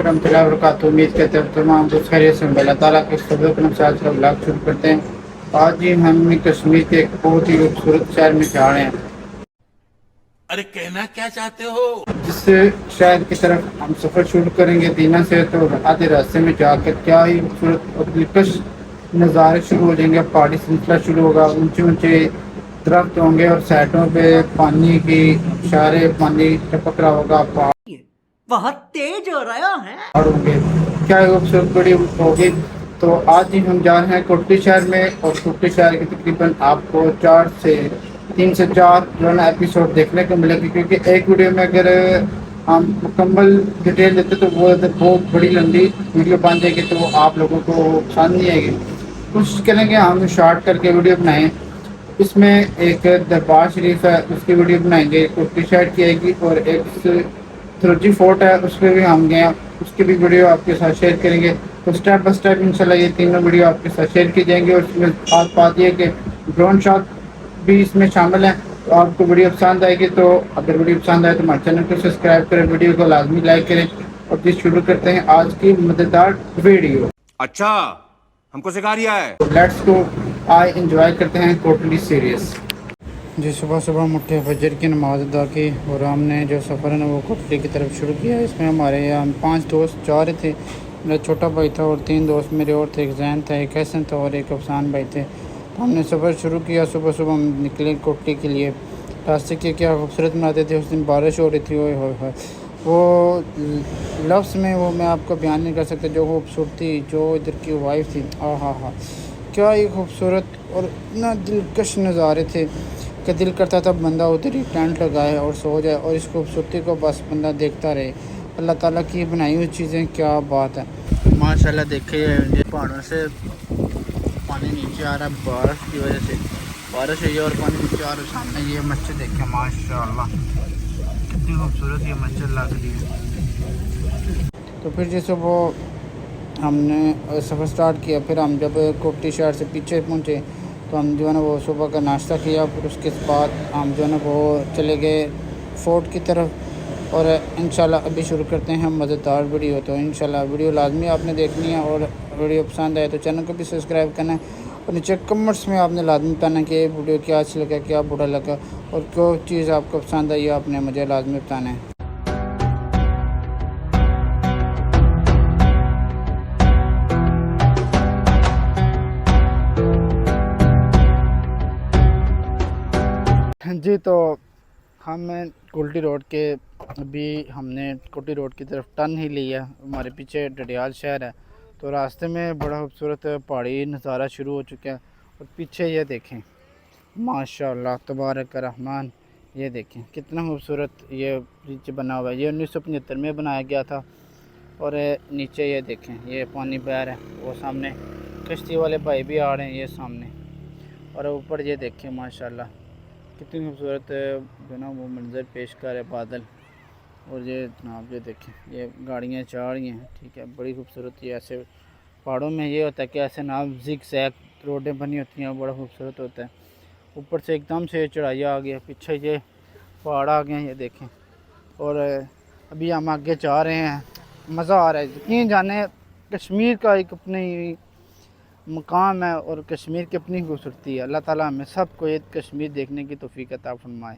वरहमतुल्लाहि वबरकातुहू। उम्मीद करते हैं तमाम कुछ खैरियत से होंगे। अल्लाह ताला के फजल करम से आज का व्लॉग शुरू करते हैं। आज ही हम कश्मीर के एक बहुत ही खूबसूरत शहर में जा रहे हैं, अरे कहना क्या चाहते हो? जिस शहर की तरफ हम सफ़र शुरू करेंगे दीना से। तो आधे रास्ते में जाकर क्या ही खूबसूरत और दिलकश नज़ारे शुरू हो जाएंगे। पहाड़ी सिलसिला शुरू होगा, ऊंचे ऊंचे दरख्त होंगे और साइडों पे पानी की इशारे, पानी टपक रहा होगा। बहुत तेज हो रहा है। पहाड़ होंगे, क्या ही खूबसूरत बड़ी होगी। तो आज ही हम जा रहे हैं कोटली शहर में, और कोटली शहर के तकरीबन आपको 3 से 4 जो है ना एपिसोड देखने को मिलेगी, क्योंकि एक वीडियो में अगर हम मुकम्मल डिटेल देते तो वो बहुत बड़ी लंबी वीडियो बन जाएगी, तो वो आप लोगों को पसंद नहीं आएगी। कोशिश करेंगे हम शॉर्ट करके वीडियो बनाएं। इसमें एक दरबार शरीफ है, उसकी वीडियो बनाएंगे, कोटली शहर की आएगी, और एक थ्रोजी फोर्ट है, उस पर भी हम गए, उसकी भी वीडियो आपके साथ शेयर करेंगे। तो स्टेप बाय स्टेप इंशाल्लाह ये तीनों वीडियो आपके साथ शेयर की जाएंगी। और इसमें खास बात यह कि ड्रोन शॉट भी इसमें शामिल है। तो आपको वीडियो पसंद आएगी, तो अगर वीडियो पसंद आए तो हमारे चैनल को सब्सक्राइब करें, वीडियो को लाजमी लाइक करें। और जी शुरू करते हैं आज की मज़ेदार वीडियो। अच्छा, हमको सिखा रिया है। तो लेट्स गो, आए इंजॉय करते हैं कोटली सीरीज। जी सुबह सुबह मुठ्ठे फजर की नमाज अदा की, और हमने जो सफ़र है ना वो कोटली की तरफ शुरू किया। इसमें हमारे यहाँ 5 दोस्त जा रहे थे। मेरा छोटा भाई था और 3 दोस्त मेरे और थे, एक जैन था, एक हसन था और एक अफसान भाई थे। तो हमने सफ़र शुरू किया। सुबह सुबह हम निकले कोटली के लिए। रास्ते के क्या खूबसूरत बनाते थे। उस दिन बारिश हो रही थी, ओए होए होए, वो लफ्ज़ में वो मैं आपको बयान नहीं कर सकता। जो खूबसूरती, जो इधर की वाइफ थी, हाँ, क्या ही खूबसूरत और इतना दिलकश नज़ारे थे कि दिल करता था बंदा उधर ही टेंट लगाए और सो जाए, और इस खूबसूरती को बस बंदा देखता रहे। अल्लाह ताला की बनाई हुई चीज़ें, क्या बात है माशाल्लाह। देखे ये पहाड़ों से पानी नीचे आ रहा है, बारिश की वजह से बारिश हुई है और पानी नीचे आ रहा है। सामने ये मस्जिद देखे माशाल्लाह, कितनी खूबसूरत ये मस्जिद लग रही है। तो फिर जैसे वो हमने सफ़र स्टार्ट किया, फिर हम जब कोटली शहर से पीछे पहुँचे तो हम जो है ना वो सुबह का नाश्ता किया। फिर उसके बाद हम जो है ना वो चले गए फोर्ट की तरफ। और इंशाल्लाह अभी शुरू करते हैं हम मज़ेदार वीडियो। तो इंशाल्लाह वीडियो लाजमी आपने देखनी है, और वीडियो पसंद आए तो चैनल को भी सब्सक्राइब करना है, और नीचे कमेंट्स में आपने लाजमी बताना कि ये वीडियो क्या अच्छा लगा, क्या बुरा लगा, और जो चीज़ आपको पसंद आई आपने मुझे लाजमी बताना है। जी तो हम कोटली रोड के अभी हमने कोटली रोड की तरफ टर्न ही लिया। हमारे पीछे डडियाल शहर है। तो रास्ते में बड़ा खूबसूरत पहाड़ी नज़ारा शुरू हो चुका है। और पीछे ये देखें माशाल्लाह तबारक रहमान, ये देखें कितना खूबसूरत ये ब्रिज बना हुआ है। ये 1975 में बनाया गया था। और नीचे ये देखें ये पानी बह रहा है, वो सामने कश्ती वाले भाई भी आ रहे हैं ये सामने। और ऊपर ये देखें माशाल्लाह कितनी खूबसूरत जो ना वो मंज़र पेश कर है बादल। और ये जनाब ये देखें ये गाड़ियाँ चढ़ रही हैं, ठीक है, बड़ी खूबसूरत। ये ऐसे पहाड़ों में ये होता है कि ऐसे ना जिग जैग रोडें बनी होती हैं, बड़ा खूबसूरत होता है। ऊपर से एकदम से चढ़ाई आ गया, पीछे ये पहाड़ आ गए हैं, ये देखें। और अभी हम आगे जा रहे हैं, मज़ा आ रहा है। यकीन जाने कश्मीर का एक अपनी मुकाम है, और कश्मीर की अपनी खूबसूरती है। अल्लाह ताला हमें सबको ये कश्मीर देखने की तौफीक अता फरमाए।